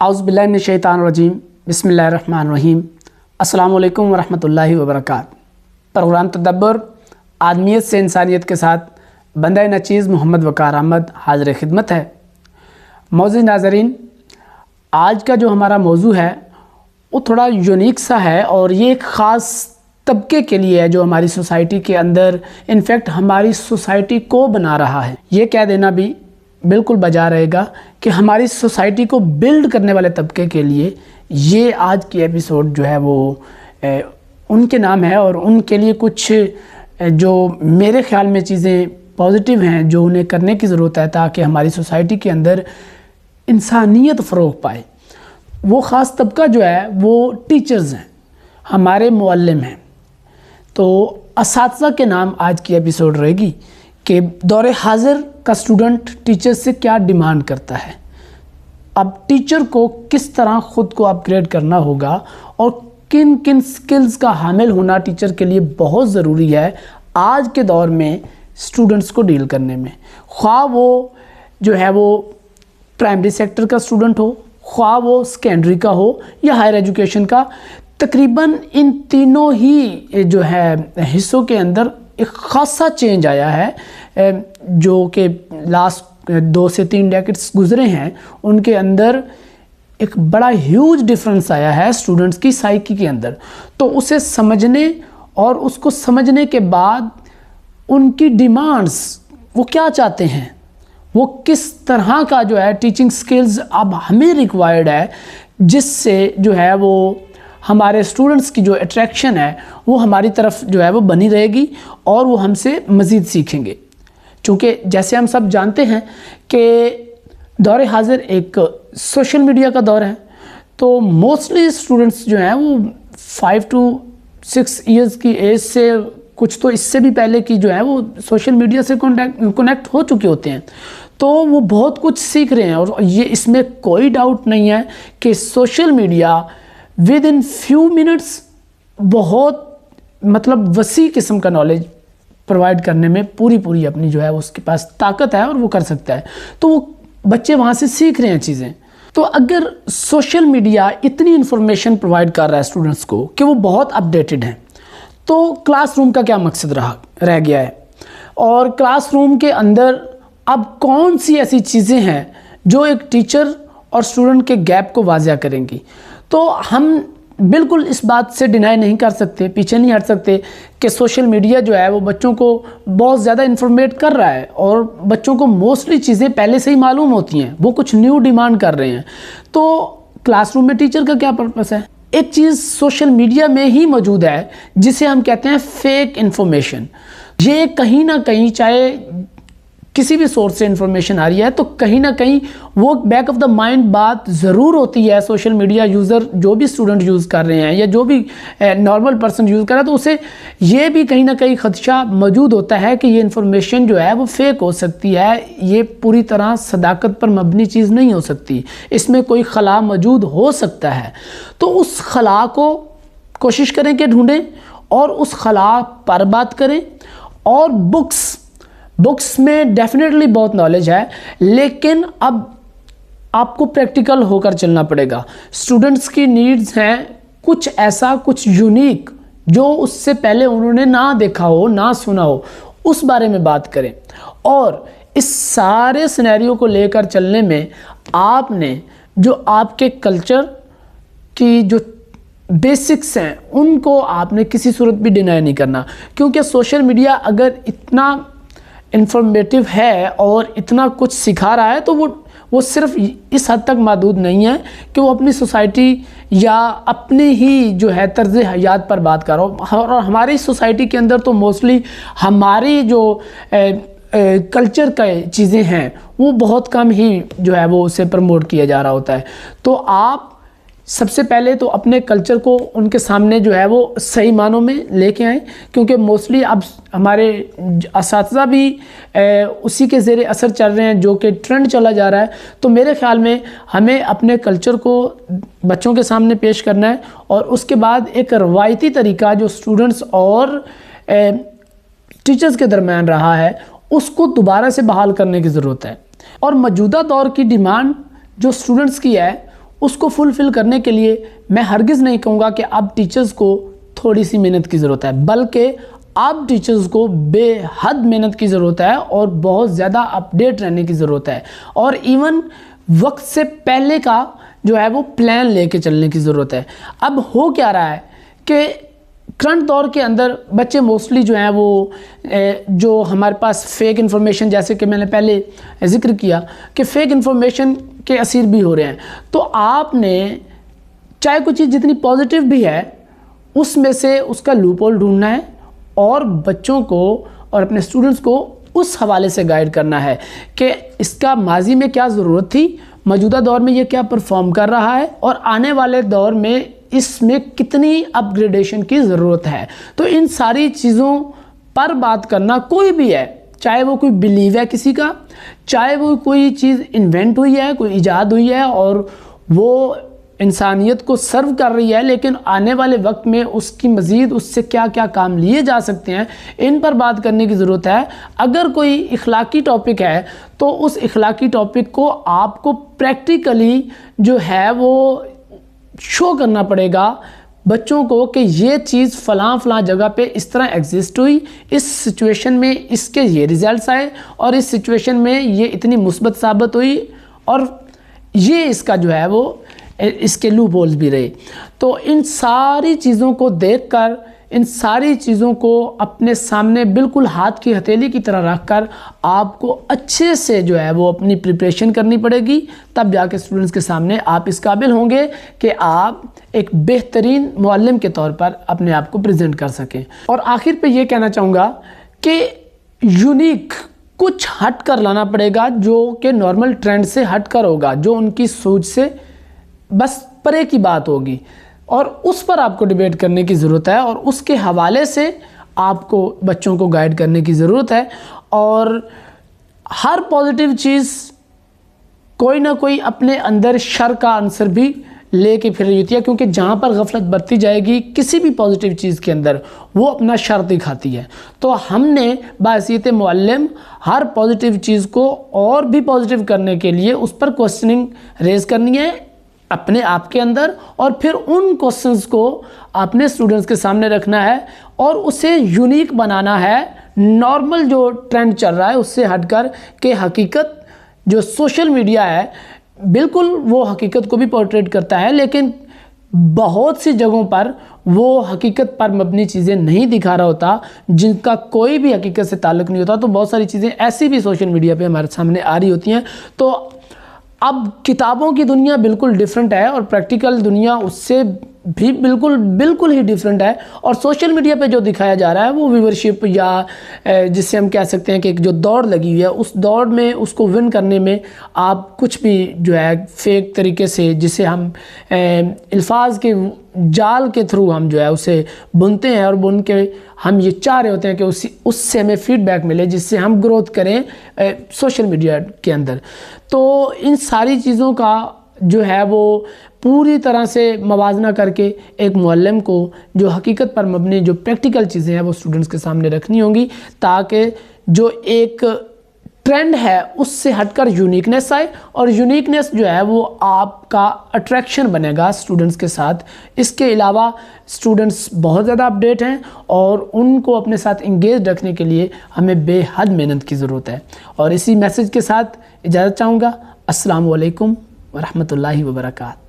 औज़ुबिल्लाहि मिनश्शैतानिर्रजीम बिस्मिल्लाहिर्रहमानिर्रहीम अस्सलामु अलैकुम वरहमतुल्लाहि वबरकातुहू। प्रोग्राम तदब्बर आदमियत से इंसानियत के साथ बंदा नचीज़ मोहम्मद वक़ार अहमद हाज़िर खिदमत है। मौजूद नाज़रीन, आज का जो हमारा मौजू है वो थोड़ा यूनिक सा है और ये एक ख़ास तबके के लिए है जो हमारी सोसाइटी के अंदर इनफैक्ट हमारी सोसाइटी को बना रहा है। ये कह देना भी बिल्कुल बजा रहेगा कि हमारी सोसाइटी को बिल्ड करने वाले तबके के लिए ये आज की एपिसोड जो है वो उनके नाम है और उनके लिए कुछ जो मेरे ख़्याल में चीज़ें पॉजिटिव हैं जो उन्हें करने की ज़रूरत है ताकि हमारी सोसाइटी के अंदर इंसानियत फ़रोग़ पाए। वो ख़ास तबका जो है वो टीचर्स हैं, हमारे मुअल्लिम हैं। तो असातिज़ा के नाम आज की एपिसोड रहेगी कि दौरे हाज़िर का स्टूडेंट टीचर से क्या डिमांड करता है। अब टीचर को किस तरह ख़ुद को अपग्रेड करना होगा और किन किन स्किल्स का हामिल होना टीचर के लिए बहुत ज़रूरी है आज के दौर में स्टूडेंट्स को डील करने में। ख्वाह वो जो है वो प्राइमरी सेक्टर का स्टूडेंट हो, ख्वाह वो सेकेंडरी का हो या हायर एजुकेशन का, तकरीबन इन तीनों ही जो है हिस्सों के अंदर एक ख़ासा चेंज आया है जो कि लास्ट 2 से 3 डेकेड्स गुज़रे हैं। उनके अंदर एक बड़ा ह्यूज डिफरेंस आया है स्टूडेंट्स की साइकी के अंदर। तो उसे समझने और उसको समझने के बाद उनकी डिमांड्स वो क्या चाहते हैं, वो किस तरह का जो है टीचिंग स्किल्स अब हमें रिक्वायर्ड है जिससे जो है वो हमारे स्टूडेंट्स की जो अट्रैक्शन है वो हमारी तरफ जो है वो बनी रहेगी और वो हमसे मज़ीद सीखेंगे। चूँकि जैसे हम सब जानते हैं कि दौरे हाज़िर एक सोशल मीडिया का दौर है, तो मोस्टली स्टूडेंट्स जो हैं वो 5 to 6 इयर्स की एज से, कुछ तो इससे भी पहले की जो है वो सोशल मीडिया से कनेक्ट हो चुके होते हैं। तो वो बहुत कुछ सीख रहे हैं और ये इसमें कोई डाउट नहीं है कि social media with in few minutes बहुत मतलब वसी किस्म का नॉलेज प्रोवाइड करने में पूरी अपनी जो है उसके पास ताकत है और वो कर सकता है। तो वो बच्चे वहाँ से सीख रहे हैं चीज़ें। तो अगर सोशल मीडिया इतनी इन्फॉर्मेशन प्रोवाइड कर रहा है स्टूडेंट्स को कि वो बहुत अपडेटेड हैं, तो क्लासरूम का क्या मकसद रह गया है और क्लासरूम के अंदर अब कौन सी ऐसी चीज़ें हैं जो एक टीचर और स्टूडेंट के गैप को वाज़िया करेंगी। तो हम बिल्कुल इस बात से डिनाई नहीं कर सकते, पीछे नहीं हट सकते कि सोशल मीडिया जो है वो बच्चों को बहुत ज़्यादा इन्फॉर्मेट कर रहा है और बच्चों को मोस्टली चीज़ें पहले से ही मालूम होती हैं, वो कुछ न्यू डिमांड कर रहे हैं। तो क्लासरूम में टीचर का क्या पर्पस है? एक चीज़ सोशल मीडिया में ही मौजूद है जिसे हम कहते हैं फेक इन्फॉर्मेशन। ये कहीं ना कहीं चाहे किसी भी सोर्स से इन्फॉर्मेशन आ रही है तो कहीं ना कहीं वो बैक ऑफ द माइंड बात ज़रूर होती है। सोशल मीडिया यूज़र जो भी स्टूडेंट यूज़ कर रहे हैं या जो भी नॉर्मल पर्सन यूज़ कर रहा है तो उसे ये भी कहीं ना कहीं ख़दशा मौजूद होता है कि ये इन्फॉर्मेशन जो है वो फेक हो सकती है, ये पूरी तरह सदाकत पर मबनी चीज़ नहीं हो सकती, इसमें कोई खला मौजूद हो सकता है। तो उस खला को कोशिश करें कि ढूँढें और उस खला पर बात करें। और बुक्स में डेफिनेटली बहुत नॉलेज है, लेकिन अब आपको प्रैक्टिकल होकर चलना पड़ेगा। स्टूडेंट्स की नीड्स हैं कुछ ऐसा, कुछ यूनिक जो उससे पहले उन्होंने ना देखा हो, ना सुना हो, उस बारे में बात करें। और इस सारे सिनेरियो को लेकर चलने में आपने जो आपके कल्चर की जो बेसिक्स हैं उनको आपने किसी सूरत भी डिनाई नहीं करना, क्योंकि सोशल मीडिया अगर इतना इन्फॉर्मेटिव है और इतना कुछ सिखा रहा है तो वो सिर्फ इस हद तक महदूद नहीं है कि वो अपनी सोसाइटी या अपने ही जो है तर्ज़ हयात पर बात कर रहा हो। और हमारी सोसाइटी के अंदर तो मोस्टली हमारी जो कल्चर का चीज़ें हैं वो बहुत कम ही जो है वो उसे प्रमोट किया जा रहा होता है। तो आप सबसे पहले तो अपने कल्चर को उनके सामने जो है वो सही मानों में लेके आएँ, क्योंकि मोस्टली अब हमारे असातिज़ा भी उसी के ज़ेरे असर चल रहे हैं जो कि ट्रेंड चला जा रहा है। तो मेरे ख़्याल में हमें अपने कल्चर को बच्चों के सामने पेश करना है और उसके बाद एक रवायती तरीका जो स्टूडेंट्स और टीचर्स के दरमियान रहा है उसको दोबारा से बहाल करने की ज़रूरत है। और मौजूदा दौर की डिमांड जो स्टूडेंट्स की है اس کو فلفل کرنے کے لیے میں ہرگز نہیں کہوں گا کہ اب ٹیچرز کو تھوڑی سی محنت کی ضرورت ہے، بلکہ اب ٹیچرز کو بے حد محنت کی ضرورت ہے اور بہت زیادہ اپڈیٹ رہنے کی ضرورت ہے، اور ایون وقت سے پہلے کا جو ہے وہ پلان لے کے چلنے کی ضرورت ہے۔ اب ہو کیا رہا ہے کہ کرنٹ دور کے اندر بچے موسٹلی جو ہیں وہ جو ہمارے پاس فیک انفارمیشن، جیسے کہ میں نے پہلے ذکر کیا کہ فیک انفارمیشن کے اسیر بھی ہو رہے ہیں، تو آپ نے چاہے کوئی چیز جتنی پازیٹیو بھی ہے اس میں سے اس کا لوپ ہول ڈھونڈنا ہے اور بچوں کو اور اپنے اسٹوڈنٹس کو اس حوالے سے گائیڈ کرنا ہے کہ اس کا ماضی میں کیا ضرورت تھی، موجودہ دور میں یہ کیا پرفارم کر رہا ہے، اور آنے والے دور میں اس میں کتنی اپ گریڈیشن کی ضرورت ہے۔ تو ان ساری چیزوں پر بات کرنا، کوئی بھی ہے، چاہے وہ کوئی بلیو ہے کسی کا، چاہے وہ کوئی چیز انوینٹ ہوئی ہے، کوئی ایجاد ہوئی ہے اور وہ انسانیت کو سرو کر رہی ہے، لیکن آنے والے وقت میں اس کی مزید اس سے کیا کیا کام لیے جا سکتے ہیں، ان پر بات کرنے کی ضرورت ہے۔ اگر کوئی اخلاقی ٹاپک ہے تو اس اخلاقی ٹاپک کو آپ کو پریکٹیکلی جو ہے وہ شو کرنا پڑے گا بچوں کو کہ یہ چیز فلاں فلاں جگہ پہ اس طرح ایگزسٹ ہوئی، اس سچویشن میں اس کے یہ ریزلٹس آئے، اور اس سچویشن میں یہ اتنی مثبت ثابت ہوئی، اور یہ اس کا جو ہے وہ اس کے لوپ ہولز بھی رہے۔ تو ان ساری چیزوں کو دیکھ کر، ان ساری چیزوں کو اپنے سامنے بالکل ہاتھ کی ہتھیلی کی طرح رکھ کر آپ کو اچھے سے جو ہے وہ اپنی پریپریشن کرنی پڑے گی، تب جا کے اسٹوڈنٹس کے سامنے آپ اس قابل ہوں گے کہ آپ ایک بہترین معلم کے طور پر اپنے آپ کو پریزنٹ کر سکیں۔ اور آخر پہ یہ کہنا چاہوں گا کہ یونیک کچھ ہٹ کر لانا پڑے گا، جو کہ نارمل ٹرینڈ سے ہٹ کر ہوگا، جو ان کی سوچ سے بس پرے کی بات ہوگی، اور اس پر آپ کو ڈیبیٹ کرنے کی ضرورت ہے، اور اس کے حوالے سے آپ کو بچوں کو گائیڈ کرنے کی ضرورت ہے۔ اور ہر پازیٹیو چیز کوئی نہ کوئی اپنے اندر شر کا عنصر بھی لے کے پھر رہی ہوتی ہے، کیونکہ جہاں پر غفلت برتی جائے گی کسی بھی پازیٹیو چیز کے اندر، وہ اپنا شر دکھاتی ہے۔ تو ہم نے بحیثیت معلم ہر پازیٹیو چیز کو اور بھی پازیٹیو کرنے کے لیے اس پر کوسچننگ ریز کرنی ہے اپنے آپ کے اندر، اور پھر ان کوسچنز کو اپنے اسٹوڈنٹس کے سامنے رکھنا ہے اور اسے یونیک بنانا ہے، نارمل جو ٹرینڈ چل رہا ہے اس سے ہٹ کر، کہ حقیقت جو سوشل میڈیا ہے بالکل وہ حقیقت کو بھی پورٹریٹ کرتا ہے، لیکن بہت سی جگہوں پر وہ حقیقت پر مبنی چیزیں نہیں دکھا رہا ہوتا، جن کا کوئی بھی حقیقت سے تعلق نہیں ہوتا۔ تو بہت ساری چیزیں ایسی بھی سوشل میڈیا پہ ہمارے سامنے آ رہی ہوتی ہیں۔ تو اب کتابوں کی دنیا بالکل ڈیفرنٹ ہے، اور پریکٹیکل دنیا اس سے بھی بالکل ہی ڈیفرنٹ ہے، اور سوشل میڈیا پہ جو دکھایا جا رہا ہے وہ ویورشپ، یا جس سے ہم کہہ سکتے ہیں کہ ایک جو دوڑ لگی ہوئی ہے، اس دوڑ میں اس کو ون کرنے میں آپ کچھ بھی جو ہے فیک طریقے سے، جسے ہم الفاظ کے جال کے تھرو ہم جو ہے اسے بنتے ہیں، اور بن کے ہم یہ چاہ رہے ہوتے ہیں کہ اس سے ہمیں فیڈ بیک ملے، جس سے ہم گروتھ کریں سوشل میڈیا کے اندر۔ تو ان ساری چیزوں کا جو ہے وہ پوری طرح سے موازنہ کر کے ایک معلم کو جو حقیقت پر مبنی جو پریکٹیکل چیزیں ہیں وہ اسٹوڈنٹس کے سامنے رکھنی ہوں گی، تاکہ جو ایک ٹرینڈ ہے اس سے ہٹ کر یونیکنیس آئے، اور یونیکنیس جو ہے وہ آپ کا اٹریکشن بنے گا اسٹوڈنٹس کے ساتھ۔ اس کے علاوہ اسٹوڈنٹس بہت زیادہ اپڈیٹ ہیں، اور ان کو اپنے ساتھ انگیج رکھنے کے لیے ہمیں بے حد محنت کی ضرورت ہے۔ اور اسی میسج کے ساتھ اجازت چاہوں گا۔ السلام علیکم ورحمۃ اللہ وبرکاتہ۔